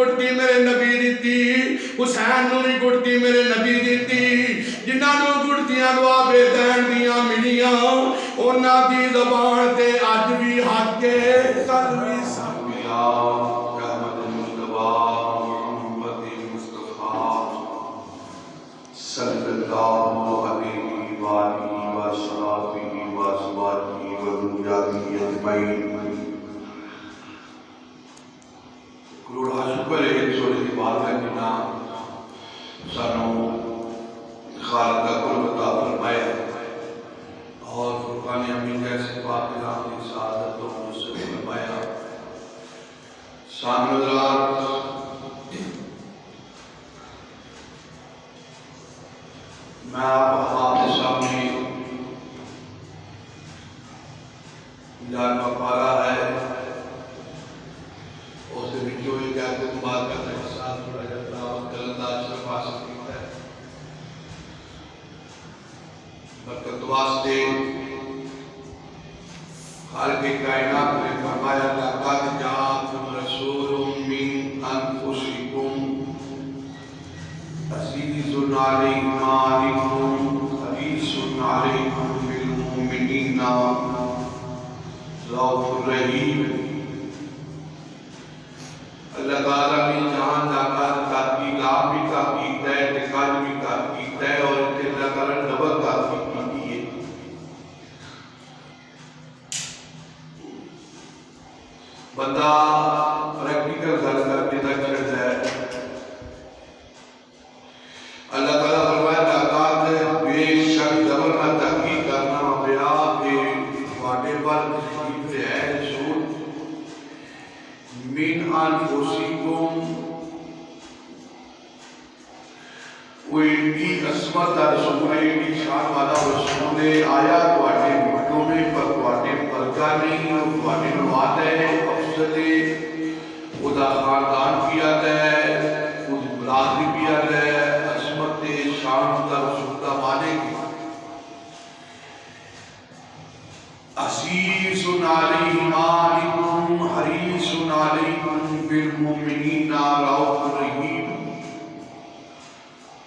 گڑتی میرے نبی دیتی، حسین نو بھی گڑتی میرے نبی دیتی، جنہاں نو گڑتیاں دعا بے دین دیاں ملیاں، انہاں دی زبان تے اج بھی حق کے تلوی سامیا رحمت مصطفیٰ محمد مصطفیٰ صلی اللہ علیہ وآلہ وصحبہ وازواجہ وذریاتہ اجمعین۔ کروڑا شکر ہے سورہ دی بات ہے جنا سانو خالق کا قرب عطا فرمایا اور فرقان حمید جیسے پاک کلام کی سعادت و نصرت فرمایا۔ سامنے حضرات، میں آپ کے سامنے جانبہ پارا ہے اس کے بچوں ہی کہتے ہیں بات کرنے کے ساتھ تھوڑا جب دعوت کرندہ صرف حاصل کیتا ہے برکت واسطے خالق کائنات نے فرمایا لقد جاءکم رسول من انفسکم عزیز علیہ ما عنتم حریص علیکم بالمؤمنین رؤوف رحیم۔ اللہ تعالیٰ نے جہاں جا کر تحقیقات بھی تحقیق ہے، اعتقاد بھی تحقیق ہے اور اللہ تعالیٰ نے ڈبل تحقیق کی ہے۔ بندہ پریکٹیکل گل کر کے تک چڑھتا ہے۔ اللہ تعالیٰ فرمایا لقد بے شک ڈبل کا تحقیق کرنا پیا کہ واٹے پر تشریف لے ہے رسول من انفسکم کوئی بھی عصمت رسول کی شان والا رسول آیا تواڈے وچوں میں پر تواڈے پرکا نہیں اور تواڈے نواد ہے افضل خدا خاندان کیا ہے خود بلاد کیا ہے عصمت شان کا رسول کا مالک عزیز علیہ ما عنتم حریص علیکم بالمؤمنین رؤوف رحیم۔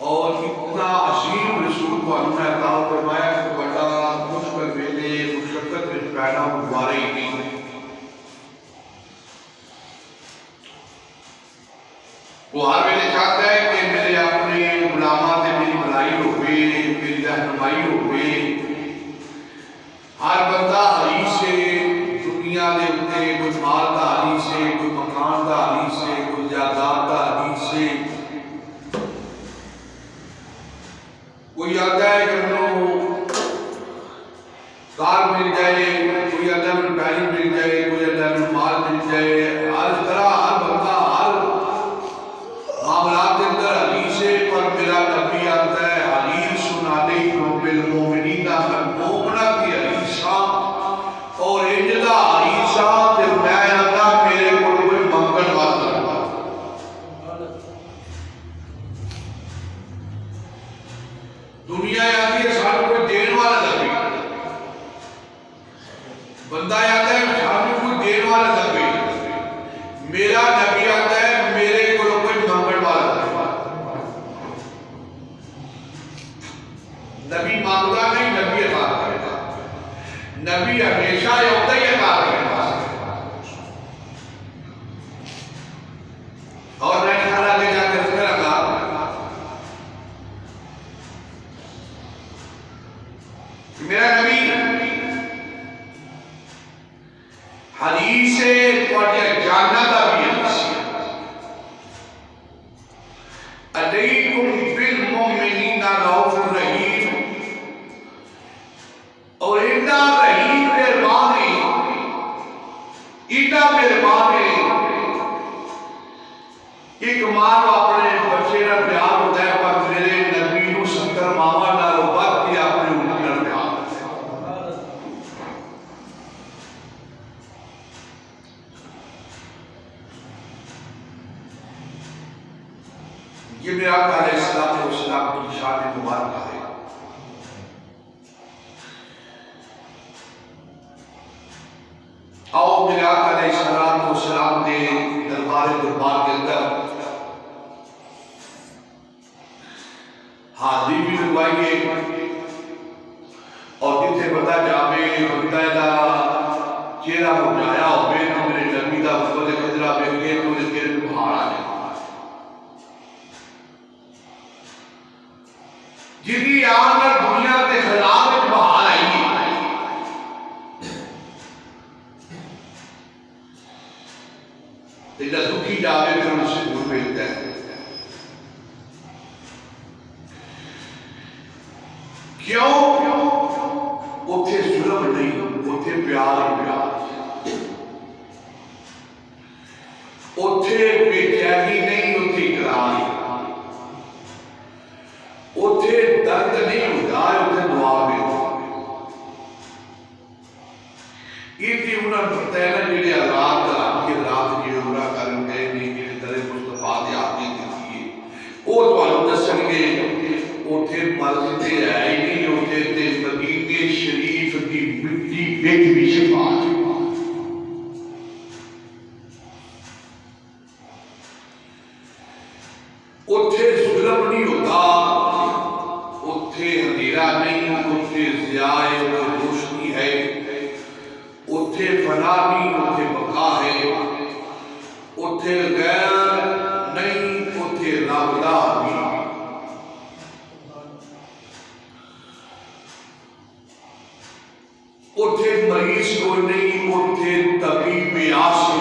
اور اتنا عظیم رسول کو انہوں نے عطا فرمایا کہ بڑا مشکل ویلے مشقت میں پیدا گزارے ہی نہیں۔ وہ ہر ویلے چاہتا ہے کہ میرے اپنے غلامات میری بھلائی ہوئے، میری رہنمائی ہوئے۔ ہر بندہ حریص سے دنیا دے اتے کوئی مال دا حریص سے، کوئی مکان دا حریص سے، کوئی جائیداد دا حریص سے۔ کوئی آتا ہے کہ انہوں کار مل جائے، کوئی آتا ہے انہوں گاڑی مل جائے، کوئی آتا ہے انہوں مال مل جائے۔ ہر طرح ہر بندہ ہر معاملات کے اندر حریص ہے، پر میرا نبی آتا ہے حریص علیکم بالمؤمنین مومنہ کی حریصہ اور انجدہ حریصہ تے میں آتا میرے کو کوئی منگل والا دنیا آتی ہے ساتھ کوئی دین والا لگے، بندہ آتا ہے ساتھ کوئی دین والا لگے، میرا نبی آتا ہے میرے کو کوئی منگل والا لگے۔ نبی مانگتا نہیں، نبی عطا کرتا، نبی ہمیشہ ہوتا ہی عطا کرتا۔ اور میں نے خیال آگے جا کے ذکر لگا میرا نبی حدیث جاننا دا بھی حدیث علیکم بالمؤمنین رؤوف رحیم، اور اتنا رحیم مہربان ہے، اتنا مہربان ہے۔ ایک ماں اپنے بچے کا پیار ہوتا ہے پر میرے نبی نو 70 ماواں نال وقت کی اپنے اولاد کا پیار۔ یہ میرے آقا علیہ السلام کی شان مبارکہ ہے۔ آؤ میرے آقا علیہ السلام نے دربار کے اندر حاضری بھی لگوائیے اور جتنے بندہ جاوے بندہ دا چہرہ مجایا ہوئے تو میرے نبی دا وقت خضرہ بیٹھے تو اس کے بہار آ جائے جدی آنگر دنیا کے خلاف بہار آئی جب دکھی جاوے پھر ان سے دور بھیجتا ہے کیوں اتھے ظلم نہیں اتھے پیار اتھے بے چینی نہیں اتھے اقرار اتھے درد نہیں ہوتا ہے اتھے دعا بھی یہ تھی انہوں نے بتایا جنہیں رات کی رات کی عمرہ کرن گئے نہیں جنہیں در مصطفیٰ دے آتی تھی وہ تو آلو دسن گے اتھے مسجد ہے نہیں اتھے تے مدینے شریف کی مٹی بیٹھ بھی شفاعت اتھے ظلم نہیں ہوتا اتھے اندھیرا نہیں اتھے ضیاء اتھے روشنی ہے اتھے فنا نہیں اتھے بقا ہے اتھے غیر نہیں اتھے رابطہ بھی اتھے مریض کو نہیں اتھے طبیب آسن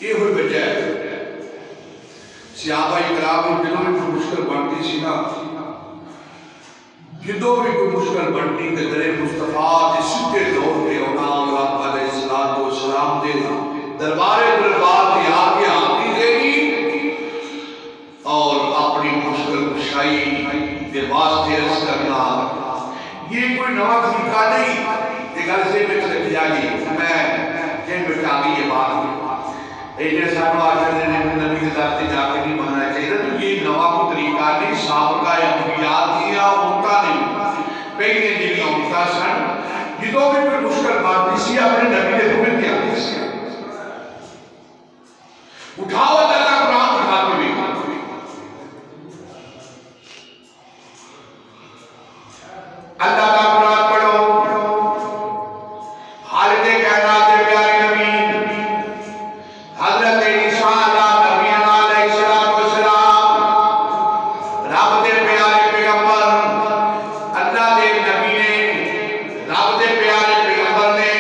یہ ہوئی وجہ ہے صحابہ اکرام دلوں میں کوئی مشکل بنتی سی نا جدوں بھی کوئی مشکل بنتی کہ در مصطفیٰ کے سکے دور کے اونا اور آپ علیہ السلام دے دربار کی آگے آتی دینی اور اپنی مشکل کشائی کے واسطے رس کرنا یہ کوئی نوا طریقہ نہیں ایک عرصے میں چلے جاگی میں جن بیٹھا گئی یہ بات ایجے سانو آجر نے نبی کے ذاتی جا کے نہیں ماننا چاہیے تو یہ نوا کو طریقہ نہیں سابقہ انبیاء دیا انتا نہیں پہلے جنہی انتا سن جدوں بھی کوئی مشکل بات اسی اپنے نبی نے تمہیں کیا دیسی اٹھاؤ اللہ کا قرآن دکھاتے بھی اللہ کا قرآن پڑھو حالت کائنات پیارے نبی حضرت عیسیٰ نبی علیہ السلام رب دے پیارے پیغمبر اللہ دے نبی نے رب دے پیارے پیغمبر نے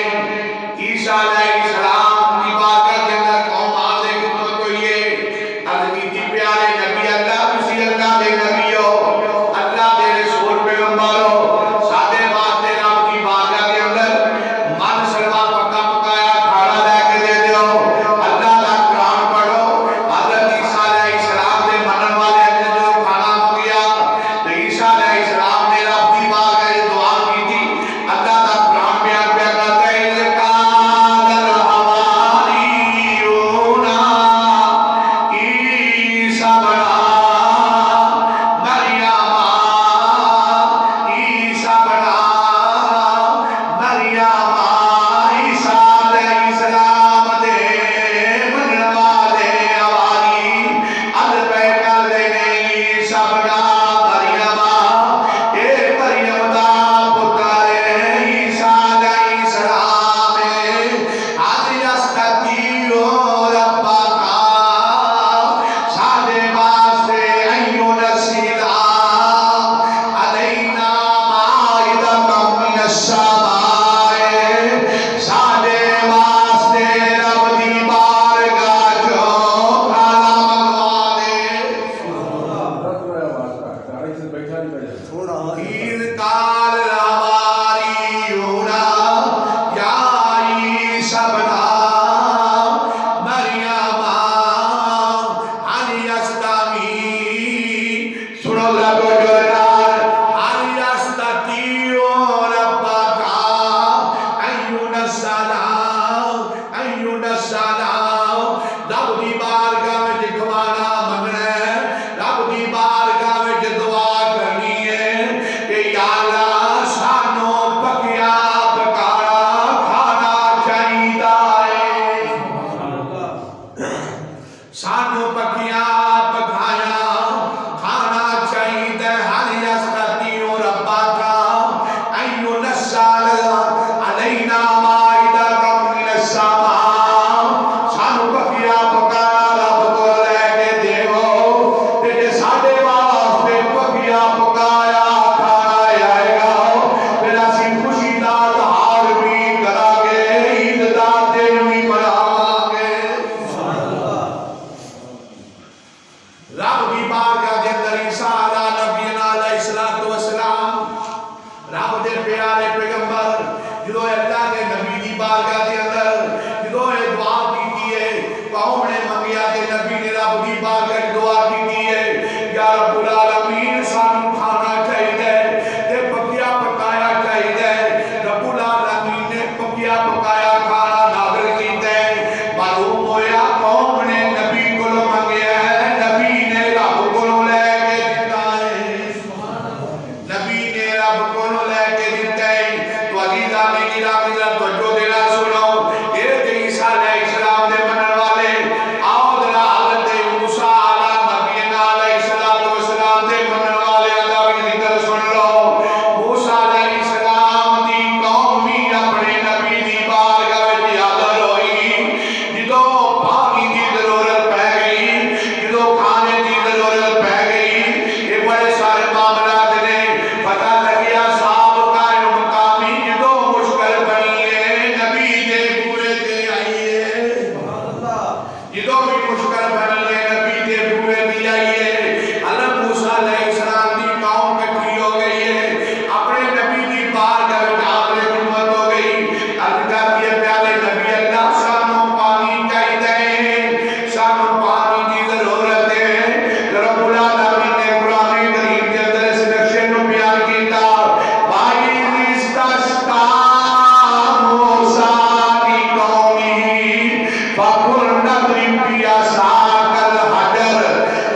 فَقُلْ نَضْرِبْ بِعَصَاكَ الْحَجَرَ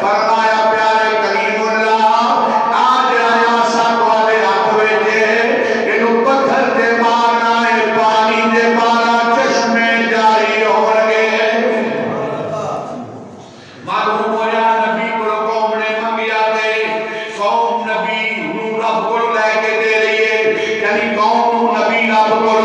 فرمایا پیارے کلیم اللہ آج آیا ساتھ والے ہاتھ ویچے انہوں پتھر دے مارنا ہے پانی دے مارا چشمے جاری ہونگے معلوم ہویا نبی کو قوم نے منگیا دے قوم نبی رب کو لے کے دے رہی ہے یعنی قوم نبی رب کو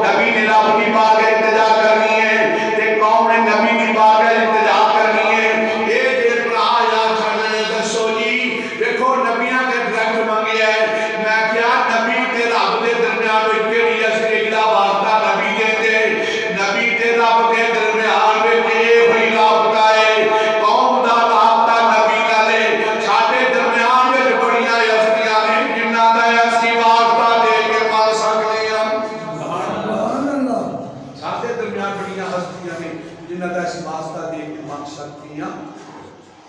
نبی نے رب کی بات التجا کرنی ہے تے قوم نے نبی کی بات التجا کرنی ہے یہ دیر پر آیا چھڑنے دسو جی دیکھو نبیاں کے ڈریکٹ منگیا ہے میں کیا نبی تے رب دے درمیان میں کیڑی اصلی گلا واسطہ نبی دے دے نبی تے رب دے درمیان میں کہ ہوئی رابطہ ہے قوم دا رابطہ نبی کا لے چھاٹے درمیان میں بڑیاں ہستیاں نے جنہ دا ایسی واسطہ دے کے مار سکتے ہیں چھاٹے درمیان بڑیاں ہستیاں نے جنہ دا ایسی واسطہ دے کے مار سکتی ہیں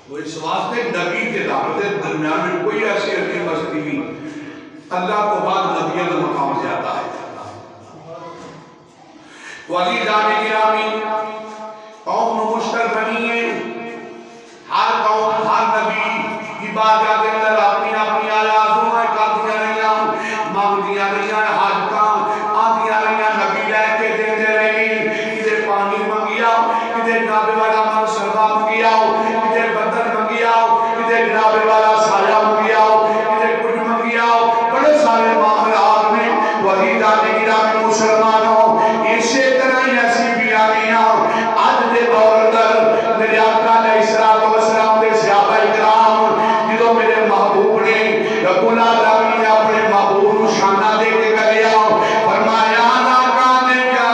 وہ اس واسطے نبی کے رب دے درمیان میں کوئی ایسی عظیم ہستی نہیں اللہ کو بعد نبیوں کا مقام زیادہ ہے ولی جانے گرامی قوم مشکل بنی ہے ہر قوم ہر نبی عبادت کے اندر اپنی اپنی آیاتوں میں کردیاں رہیاں مانگدیاں رہیاں حاجتاں آندیاں رہیاں نبی لے کے دیندے رہی کدے پانی منگیا کدے جناب والا منصرفہ منگیا کدے بدن منگیا کدے جناب والا سایہ منگیا کدے کچھ منگیا بڑے سارے معاملات میں ولی جانے گرامی مسلمانوں اسی طرح ہی ایسی بیانیاں آج دے دور در میرے آقا علیہ السلام دے صحابہ اکرام جدو میرے محبوب نے رب العالمین نے اپنے محبوب کو شانہ دے کے گلیا فرمایا آقا نے کیا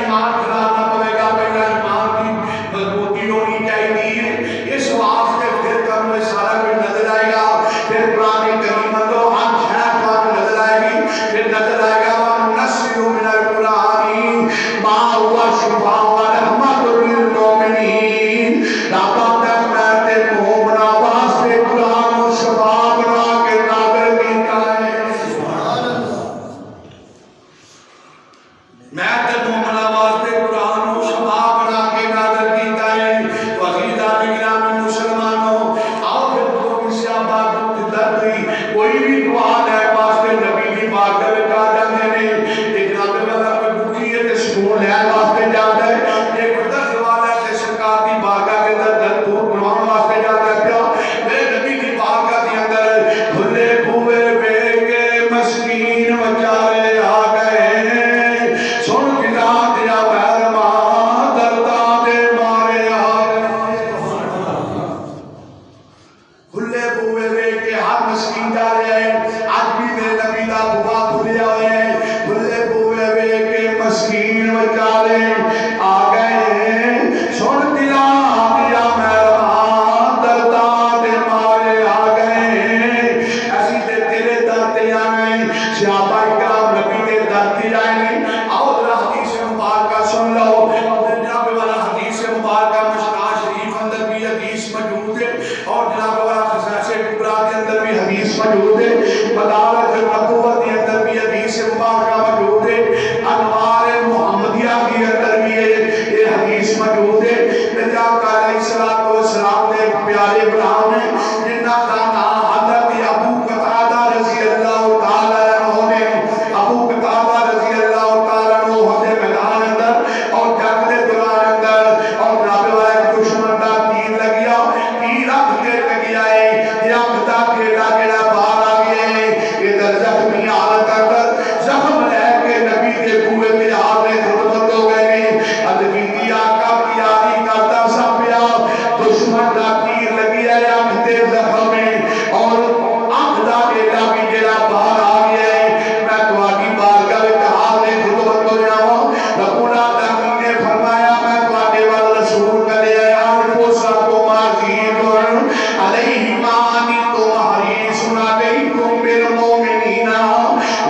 ایمان کھلانا پڑے گا، پہلا ایمان کی مضبوطی ہونی چاہیے، اس واسطے پھر تمہیں سارا کچھ نظر آئے گا، پھر قرآن کریم تو ہر شہر کو نظر آئے گی، پھر نظر آئے گا وَنُنَزِّلُ مِنَ الْقُرْآنِ مَا هُوَ شِفَاءٌ وَرَحْمَةٌ لِّلْمُؤْمِنِينَ۔ رابطہ تک میں مومنا واسطے قرآن و شفا بنا کے نازل کیتا ہے۔ میں تے مومنا واسطے قرآن و شفا بنا کے نازل کیتا ہے۔ وزیدہ بگرامی مسلمانوں، آؤ پھر تو کسی آباد کی درد کوئی بھی دعا ہے واسطے نبی کی بات کرے کہا جانے نے ایک نبی والا کوئی بکی ہے تے سکون ہے واسطے جاتا ہے، ایک درد والا ہے تے سرکار کی بارگاہ کے اندر درد دور کروانے واسطے جاتا ہے۔ کیا میرے نبی کی بارگاہ کے اندر کھلے بوئے بیگے مسکین بچارے آ گئے، سن کتا دیا مہربان درداں دے مارے آ گئے۔ کھلے بوئے بیگے ہر مسکین جا رہے ہیں، آج بھی میرے نبی دا بوا کھلے ہوئے ہیں، کھلے بوئے بیگے مسکین بچارے آ گئے، سن دیا مہربان درداں دے مارے آ گئے۔ ایسی تے تیرے درد آئے، صحابہ اکرام نبی دے درد آئے، آؤ ذرا حدیث مبارکہ سن لو، جناب والا حدیث مبارکہ مشکاہ شریف اندر بھی حدیث موجود ہے، اور جناب والا خصائص کبریٰ کے اندر بھی حدیث موجود ہے، مدارج النبوت کے اندر بھی حدیث مبارکہ موجود ہے، انوار محمدیہ کے اندر بھی یہ حدیث موجود ہے۔ نبی آقا علیہ السلام نے ایک پیارے غلام نے جنہ کا نام حضرت ابو قتادہ رضی اللہ تعالیٰ عنہ نے، ابو قتادہ رضی اللہ تعالیٰ عنہ ہوتے میدان اندر اور جنگ دے دوران اندر، اور جناب والا ایک دشمن دا تیر لگیا، تیر رکھ کے لگیا ہے، رکھ دا کیڑا کیڑا باہر آ گیا ہے، ادھر زخمی حالت اندر زخم لے کے نبی کے بوئے کے ہاتھ میں خدمت ہو گئے ہیں، ادبی آقا کی آدھی کرتا سا پیا، دشمن دا تیر لگیا ہے آنکھ دے زخم میں، اور آنکھ دا کیڑا بھی جڑا باہر آ گیا ہے، میں تو آگی بارگاہ میں کہا میں خدمت ہو جاؤں، ربنا تعالیٰ نے فرمایا میں تو آگے والا رسول کا لے آیا، انفوسا کو مازید علیہ مانی تو حریص علیکم بالمومنین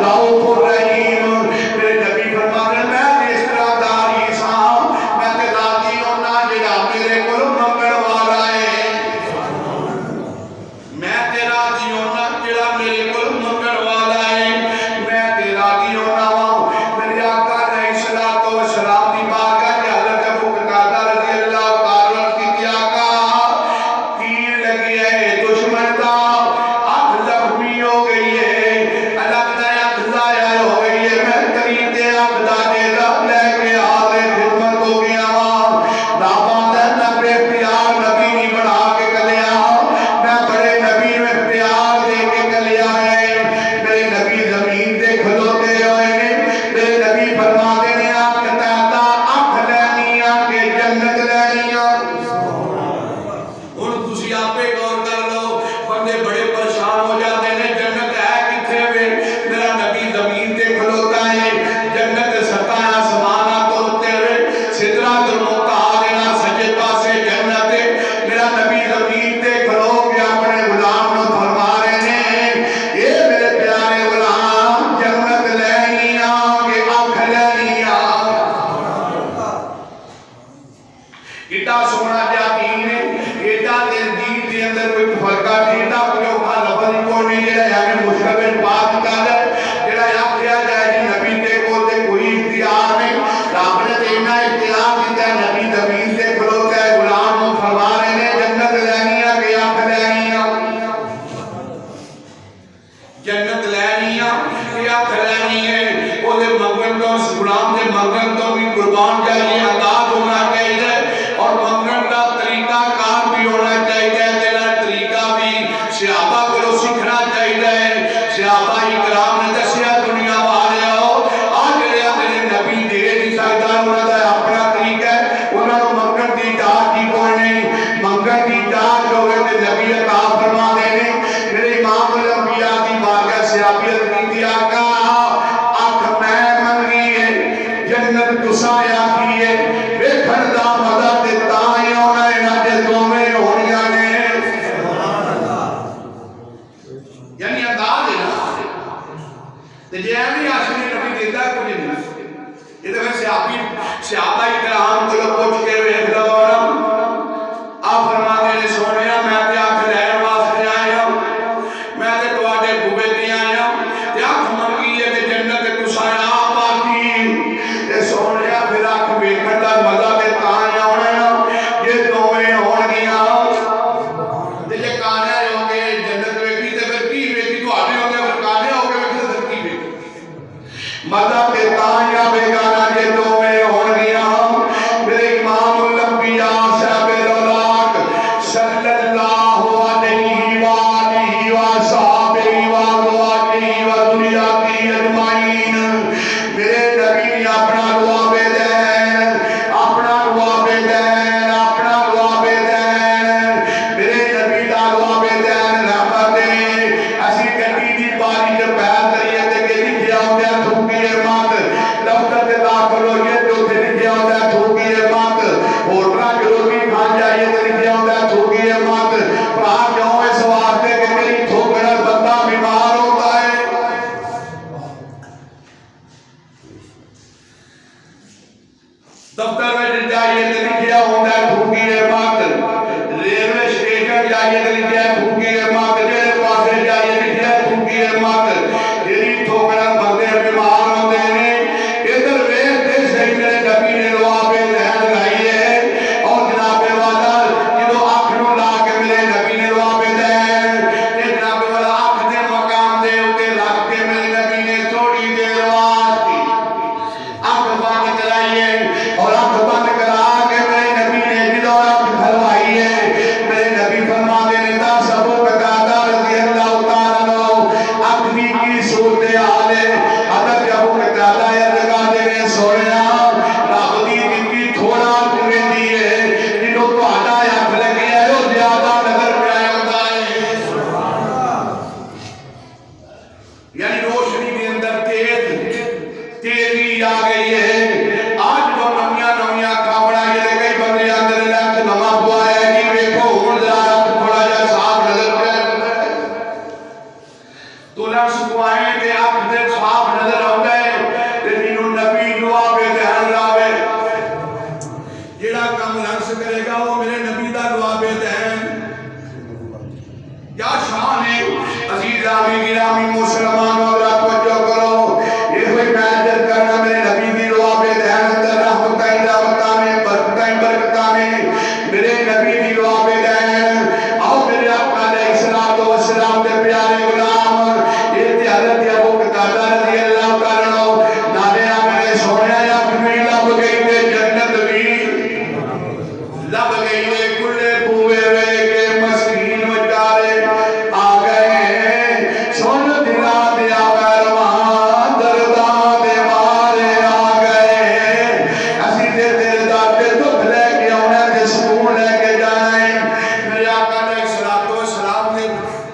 رؤوف الرحیم۔ میرے نبی فرمانے میں اس طرح داری سا، میں تے راضی ہونا جڑا میرے کول منگن والا ہے، میں تے راضی ہونا جڑا میرے کول منگن والا ہے، میں تے راضی ہونا وا۔ میرے آقا علیہ السلام دی بارگاہ کے حضرت ابو قتادہ رضی اللہ تعالیٰ عنہ کی آقا تیر لگی ہے دشمن کا، آنکھ زخمی ہو گئی ہے، الگ دا آنکھ ضائع ہو گئی ہے، میں قریب دے آنکھ دا نیزہ لے کے حاضر خدمت ہو گیا وا، دعوت ہے نبی پیار نبی نہیں بڑھا کے کلیا، میں بڑے نبی میں پیار دے کے کلیا ہے، میرے نبی زمین دے کھلوتے ہوئے ہیں، میرے نبی فرما دینے آنکھ تاتا آنکھ لینیاں کہ جنت لینیاں۔ اور تسی آپ پہ غور کر لو، بندے بڑے پریشان ہو جاتے ہیں جنت ہے کتھے وے، میرا نبی زمین تے کھلوتا ہے، جنت ستائیں آسمانہ توڑتے ہوئے، سدرۃ المنتہا دینا سجے پاسے جنت ہے، میرا نبی زمین تے کھلو کے اپنے غلام نو فرما رہے ہیں، اے میرے پیارے غلام جنت لینیاں کہ آنکھ لینیاں۔ ایڈا سونا جا دین ہے، ایڈا دین دے اندر کوئی فرقہ ایڈا کوئی اوکھا لفظ کو نہیں جڑا ہے ہمیں مشکل بات نکال ہے، جڑا یا کیا جائے جی نبی تے کو تے کوئی اختیار نہیں، رب نے دینا اختیار دیتا ہے، نبی زمین تے کھلوتا ہے، غلام کو فرما رہے ہیں جنت لینیاں کہ آنکھ لینیاں، جنت لینیاں کہ آنکھ لینی ہے، وہ دے منگن تو اس غلام دے منگن تو بھی قربان چاہیے، آزاد ہونا چاہیے، اور منگن کا طریقہ کار بھی ہونا چاہیے، تیرا طریقہ بھی صحابہ کو سیکھنا چاہیے، صحابہ اکرام نے دسیا دنیا والے ہو، آج میرے نبی دے نہیں سکتا، انہوں نے اپنا طریقہ ہے، انہوں نے منگن دی اطاعت کی کوئی نہیں، منگن دی اطاعت جو ہے نبی عطا فرما دینے، میرے امام الانبیاء دی بارگاہ صحابیت کی آقا آنکھ میں منگی ہے، جنت تسایا صحابہ کرام کو پوچھ کے ویکھ لو آپ فرماتے نے سونیا میں تے اکھ لین واسطے آیا میں تے تواڈے بوے تے آیا تے اکھ منگی ہے تے جنت تساں آپ آتی تے سونیا پھر اکھ ویکھن دا مزہ تے تاں آونا جے دوویں ہون گیاں تے جے کانے ہو کے جنت ویکھی تے پھر کی ویکھی تواڈے ہو کے پھر کانے ہو کے ویکھی تے کی ویکھی مزہ تے تاں آوے گا جے دوویں ہون گیاں میرے امام الانبیاء صاحب الاولاق صلی اللہ علیہ وآلہ وصحبہ وآلہ وذریاتہ اجمعین میرے نبی نے اپنا دعا بے دین اپنا دعا بے دین اپنا دعا بے دین میرے نبی دا دعا بے دین رحمت اسی گڈی دی باری تے پیر کریے تے کہ لکھیا ہوندا تھوکی مت دفتر تے داخل ہوئیے تو تے لکھیا ہوندا تھوکی مت ہوٹلاں جو روٹی کھان جائیے تے لکھیا ہوندا تھوکی مت بھرا کیوں اس واسطے کہ تیری تھوک نال بندہ بیمار ہوتا ہے دفتر میں جائیے تے لکھیا ہوندا تھوکی مت ریلوے اسٹیشن جائیے تے لکھیا تھوکی مت جڑے پاسے جائیے لکھیا تھوکی مت تیری تھوک نال بندے بیمار ہوندے نے ادھر ویکھ تے صحیح میرے نبی نے دعا پہ لہن لائی ہے اور جناب والا جدو اکھ نو لا کے میرے نبی نے دعا پہ لہن تے جناب والا اکھ دے مقام دے اوتے رکھ کے میرے نبی نے تھوڑی دیر واسطے اکھ بند کرائیے اور اکھ بند کرا کے میرے نبی نے جدو اکھ کھلوائی ہے میرے نبی فرماتے نے تا سب قتادہ رضی اللہ تعالی عنہ اکھ کی صورتحال ہے حضرت ابو قتادہ لگاتے نے سویا رب دی زندگی تھوڑا پوری دی ہے جنوں تہاڈا اکھ لگیا ہے او زیادہ نظر پیا ہوندا ہے یعنی روشنی کے اندر تیزی آ گئی ہے آج جو نویاں کھاوڑا یہ کئی بندے اندر لکھ نواں پوایا ہے کہ ویکھو ہن ذرا تھوڑا جہا صاف نظر پیا ہوندا ہے تو لفظ پوائیں تے اکھ دے صاف نظر آوندا ہے تے جنوں نبی دعا پہ دھیان لاوے جیڑا کام لفظ کرے گا وہ میرے نبی دا دعا بے دین کیا شان ہے عزیزانی گرامی مسلمان اور توجہ کرو یہ کوئی محنت کرنا میرے نبی دی دعا پہ دھیان اندر رحمتیں برکتیں میرے نبی دی دعا پہ دھیان آؤ میرے آقا علیہ السلام دے پیارے غلام یہ تے حضرت ابو قتادہ رضی اللہ تعالی عنہ نالے میرے سونے یا بھی لب گئی تے جنت بھی لب گئی ہے کلے بوئے وے کے مسکین وچارے آ گئے سن دلا دیا پیروان درداں دے مارے آ گئے اسی تے تیرے دے دکھ لے کے آنا تے سکون لے کے جانا ہے میرے آقا علیہ السلام نے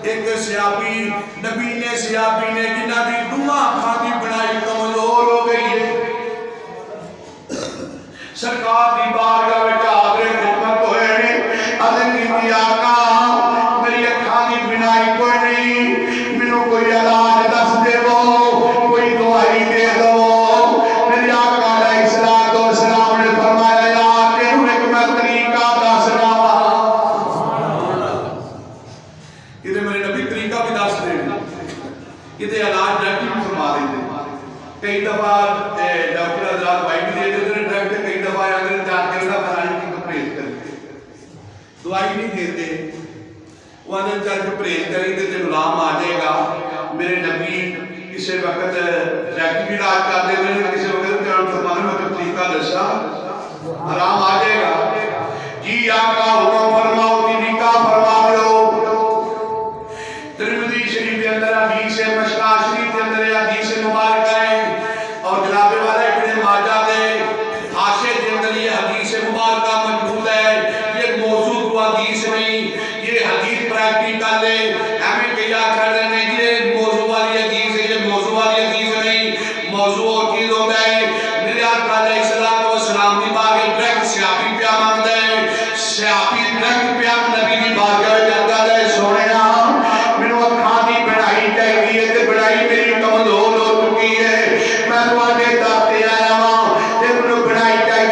ایک صحابی نبی نے صحابی نے جنہ دی دعا اکھاں دی بنائی کمزور ہو گئی ہے سرکار دی بارگاہ وچ حاضر خدمت ہوئے نے عظیم کی آقا میری اکھاں دی بنائی کوئی نہیں مینوں کوئی علاج دس دیو کوئی دوائی دے دو میرے آقا علیہ السلام نے فرمایا یا تینوں ایک میں طریقہ دس رہا کہ میرے نبی طریقہ بھی دس دے کہ علاج ڈاکٹر بھی فرما دیں کئی دفعہ ڈاکٹر حضرات دوائی بھی دے دیتے ہیں ڈاکٹر کئی دفعہ اگر جاتے ہیں فلانی کی پرہیز کرتے دوائی نہیں دیتے وہ اندر چل کے پرہیز کریں تے غلام آ جائے گا میرے نبی کسی وقت ڈاکٹر بھی علاج کر دیتے ہیں کسی وقت جان فرمانے میں تو طریقہ دسا آرام آ جائے گا جی آقا حکم فرماؤ طریقہ فرما لو ترمذی شریف کے اندر حدیث مشکاۃ شریف کے اندر حدیث مبارکہ ہے اور جناب والا ابن ماجہ دے حاشیے کے اندر یہ حدیث مبارکہ موجود ہے یہ موضوع حدیث نہیں یہ حدیث پریکٹیکل ہے ہمیں کیا کر رہے ہیں یہ موضوع والی حدیث ہے یہ موضوع والی حدیث نہیں موضوع اور چیز ہوتا ہے میرے آقا علیہ السلام کی بارگاہ ڈائریکٹ صحابی پیا مانگتا ہے صحابی ڈائریکٹ پیا نبی کی بارگاہ میں جاتا ہے سونیا مینوں اکھاں دی بڑائی چاہیے تے بڑائی میری کمزور ہو چکی ہے میں تواڈے در تے آیا ہاں تے مینوں بڑائی چاہیے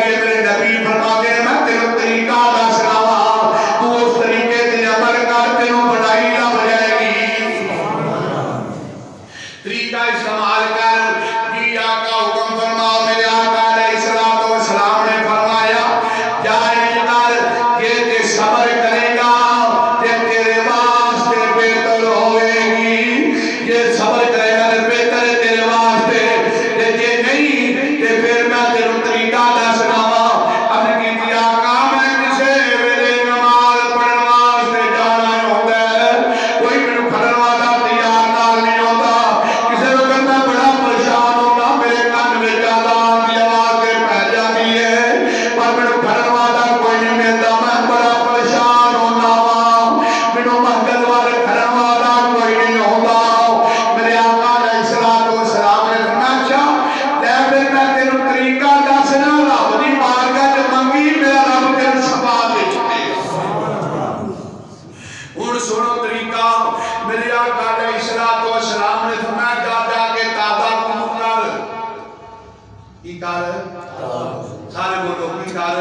سارے بولو کی کر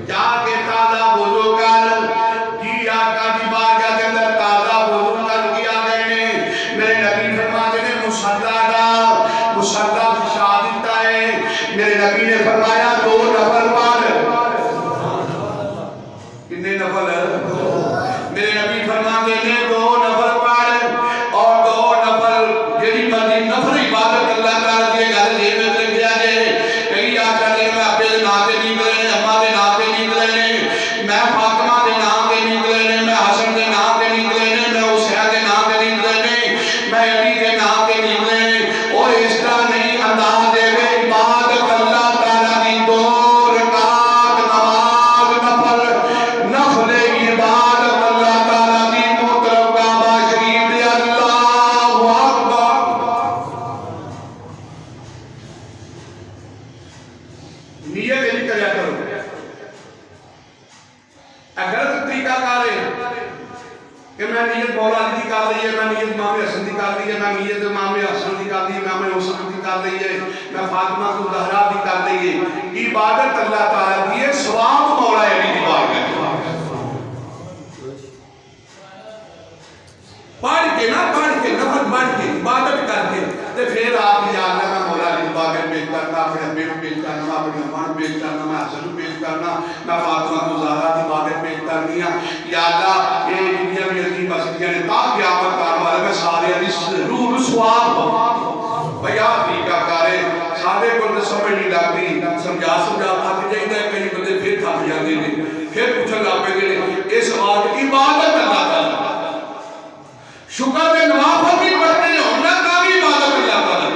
جا کے تازہ وضو کر جی آقا دی بارگاہ کے اندر تازہ وضو کر کے آ گئے نے میرے نبی فرماتے نے مصلا بچھا دیتا ہے میرے نبی نے فرمایا 2 نفل پڑھ کتنے نفل میرے نبی فرماتے نے 2 نفل پڑھ اور 2 نفل جڑی مرضی نفل عبادت اللہ تعالی دی گل یہ میں لکھیا جے کئی آقا نے میں اپنے نام تے نہیں کرے اما دے نام تے نہیں کرے میں فاطمہ دے نام تے نہیں کرے میں حسن دے نام تے نہیں کرے میں حسین دے نام تے نہیں کرے میں علی دے نام تے نہیں کرے او اس طرح نہیں انداز دے گے عبادت اللہ تعالی دی 2 رکعت نماز نفل عبادت اللہ تعالی دی محترم کعبہ شریف دے اللہ اکبر نیت نہیں کریا کرو اگر طریقہ کار ہے کہ میں نیت مولا علی کی کر لی ہے میں نیت امام حسن کی کر لی ہے میں نیت امام حسن کی کر لی ہے میں امام حسن کی کر لی ہے میں فاطمہ کو زہرا کی کر لی ہے عبادت اللہ تعالی کی ہے ثواب مولا علی کی بارگاہ پڑھ کے نفل پڑھ کے عبادت کر کے تے پھر آپ یا اللہ میں مولا علی کی بارگاہ پیش کرنا اپنے ابے کو پیش کرنا اپنی اماں کو پیش کرنا میں حسن کو پیش کرنا میں فاطمہ کو زہرا کی بارگاہ پیش کرنی ہے یا اللہ یہ دنیا میں عظیم بسیاں نے تا قیامت کار میں سارے دی روح سواب بیا طریقہ کارے سارے کو سمجھ نہیں لگتی سمجھا تھک جائیدا ہے کئی بندے پھر تھک جاندے نے پھر پوچھن لگ پیندے نے اس وقت عبادت اللہ تعالی شکر دے نوافل بھی پڑھتے ہیں ہونا کا بھی عبادت اللہ تعالی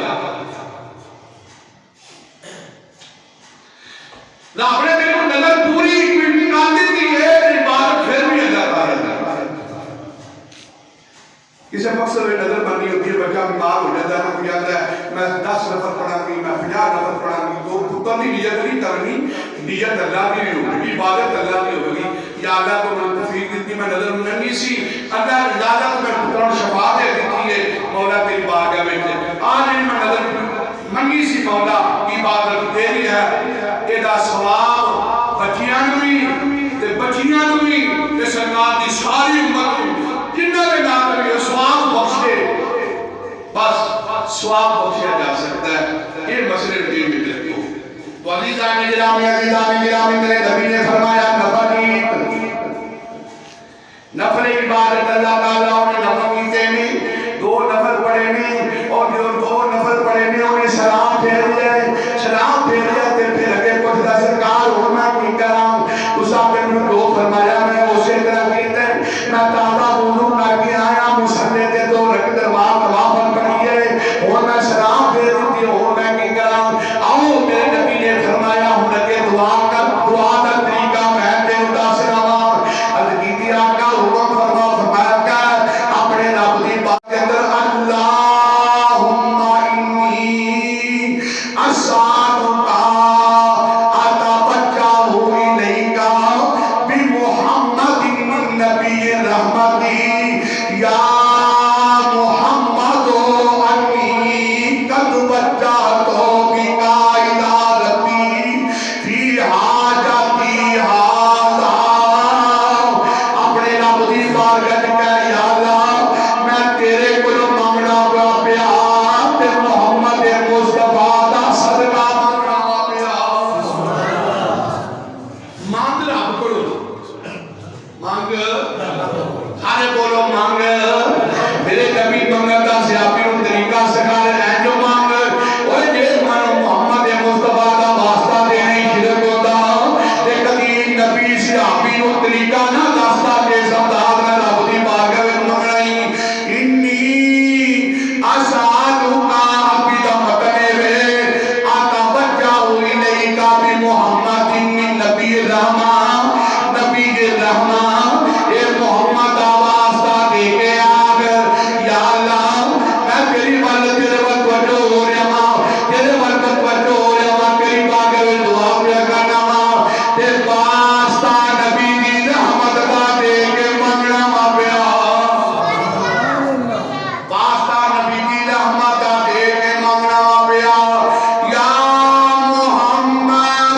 رب نے تیرے کو نظر پوری کر دیتی ہے عبادت پھر بھی اللہ تعالی کسی مقصد میں نظر بننی ہوتی ہے بچہ بیمار ہو جاتا ہے کوئی آتا ہے میں 10 نفر پڑھا گی میں 50 نفر پڑھا گی تو خود کی نیت نہیں کرنی نیت اللہ کی بھی ہوگی عبادت اللہ کی ہوگی یا اللہ کو میں توفیق دیتی میں نظر مننی سی اللہ اجازت میں پتروں شفا دے دیتی ہے مولا تیری بارگاہ میں آج میں نظر مننی سی مولا عبادت تیری ہے ایدا ثواب بچیاں بھی تے بچیاں بھی تے سرکار دی ساری امت جنہ کے نام میں ثواب بخشے بس ثواب بخشیا جا سکتا ہے یہ مسئلے دین میں رکھو تو عزیزان گرامی میرے نبی نے فرمایا نفل عبادت اللہ تعالیٰ نے نفل کیتے نہیں 2 نفل پڑھے نہیں اور جو 2 نفل پڑھے نہیں انہیں سلام پھیر لیا تے پھر اگے کچھ دا سرکار ہونا کی کرام اس آپ نے 2 فرمایا میں اسے طرح کیتے میں تازہ وضو کر کے آیا مصلی تے 2 رکعت نوافل پڑھی ہے اور میں سلام پھیر دی اور میں کی کرام آؤ میرے نبی نے فرمایا ہن اگے دعا دا طریقہ میں تے دس رہا عرض کیتی آقا حکم فرمایا کر اپنے رب دی بات کے اندر اللہم انی اسالک اتوجہ الیک بمحمد النبی رحمتی یا محمد انی قد وجہت بک الی ربی فی حاجتی ھذا اپنے رب دی بارگاہ کہ یا اللہ میں تیرے کول منگنا پیا تے محمد مصطفیٰ دا صدقہ منگنا پیا مانگ رب کولو مانگ سارے بولو مانگ میرے نبی منگن دا سیاپی نوں طریقہ سکھا ہے جو مانگ اوے جس مانو محمد مصطفیٰ دا واسطہ دینے شرک ہوندا تے کدی نبی سیاپی نوں طریقہ نہ دسدا کہ سمداد میں رب دی بارگاہ وچ منگنا ہی انی اسالک اپی دا مطلب ہے اتوجہ الیک بمحمد النبی رحمہ نبی رحمہ اے محمد دا واسطہ دے کے آگ یا اللہ میں تیری والد تیرے وقت وجہ ہو رہا ہاں تیرے وقت وجہ ہو رہا ہاں تیری باغ میں دعا پیا کرنا ہاں تے واسطہ نبی دی رحمت دا دے کے منگنا پیا واسطہ نبی دی رحمت دا دے کے منگنا پیا یا محمد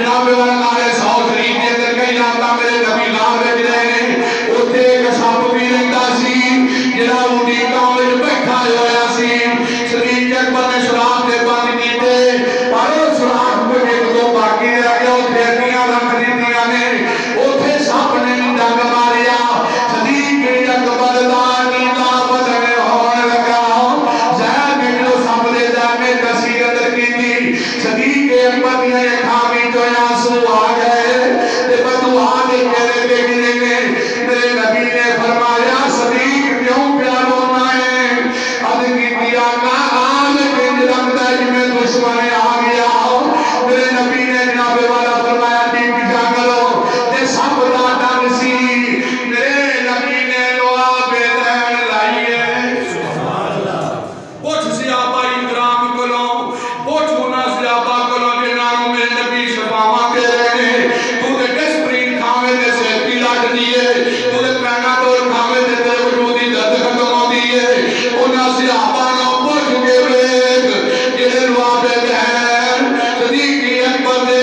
جناب والا نارے 100 شریف دے اندر کئی راتاں میرے نبی نام رکھ رہے ہیں اوتھے ایک سپ بھی رہندا سی جڑا اونٹیاں وچ بیٹھا ہویا سی صدیق اکبر نے سوراخ دے بند کیتے پر سوراخ وچ ایک دو باقی رہ گئے اوتھے ہڈیاں رکھ دتیاں نے اوتھے سپ نے ڈنگ ماریا صدیق اکبر دا نیلا بدن ہون لگا زہر نکلو سپ دے جانے دسی اندر کیتی صدیق اکبر نے اکھاں وچ آنسو آ گئے تے بدعا دے میرے تے گرے نے میرے نبی نے فرمایا صدیق کیوں پیار ہونا ہے اد کیتی آقا آل کے لگتا ہے میں دشمن آ گیا میرے نبی نے جناب والا فرمایا جی پیچھا کرو تے سب دا ڈنگ سی میرے نبی نے لوا بے دین لائی ہے سبحان اللہ پوچھ صحابہ کرام کولوں پوچھ انہاں صحابہ کولوں جنہاں نوں میرے نبی شفاواں دے رہے نے تو تے ڈسپرین کھاویں تے سیفٹی لگ دی ہے تو تے پینا تو کھاویں تے تیرے وجود دی درد ختم ہوندی ہے انہاں صحابہ نوں پوچھ کے ویکھ جڑے لوا بے دین صدیق اکبر دے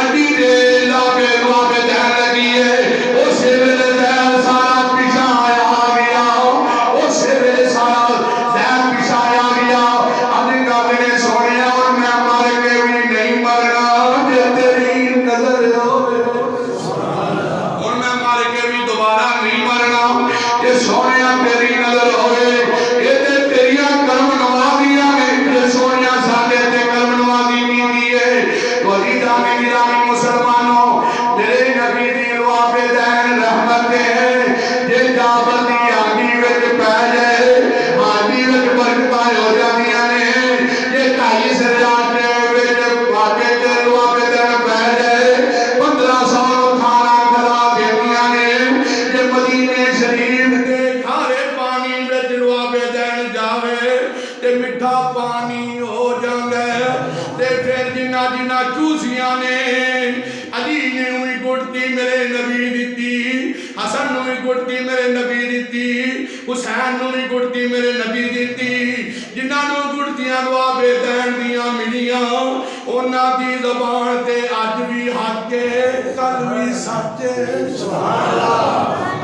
اڈی دے لا بے لوا بے دین لگی ہے اس ویلے زہر سارا پیچھے آیا گیا اس ویلے سارا زہر پیچھے آیا گیا اپنی گل نے سنیا اور میں مر کے بھی نہیں مرنا جے تیری نظر ہوے اور میں مر کے بھی دوبارہ نہیں مرنا یہ سونیا تیری نظر ہوئے یہ تے تیریاں کرم نوازیاں نے یہ سونیا ساڈے تے کرم نوازی نہیں دیے تو جانے گرامی مسلمانوں میرے نبی دی لوا بے دین رحمت ہے یہ جابر دی آنگی وچ پہ جائے آنگی وچ برکتاں ہو جاندیاں نے یہ 2.5 سریات وچ باٹے تے لوا بے دین پہ جائے 1500 کھانا کھلا دیندیاں نے یہ مدینے شریف دے کھارے پانی وچ لوا بے دین جاوے تے میٹھا پانی ہو جاندا ہے تے پھر جنہ جنہ چوسیاں نے علی نے ہوئی گڑتی میرے نبی دتی حسن نے ہوئی گڑتی میرے نبی دتی حسین نے ہوئی گڑتی میرے نبی دتی جنہ نو گڑتیاں لوا بے دین دیاں ملیاں انہاں دی زبان تے اج بھی حق ہے کل بھی سچ ہے سبحان اللہ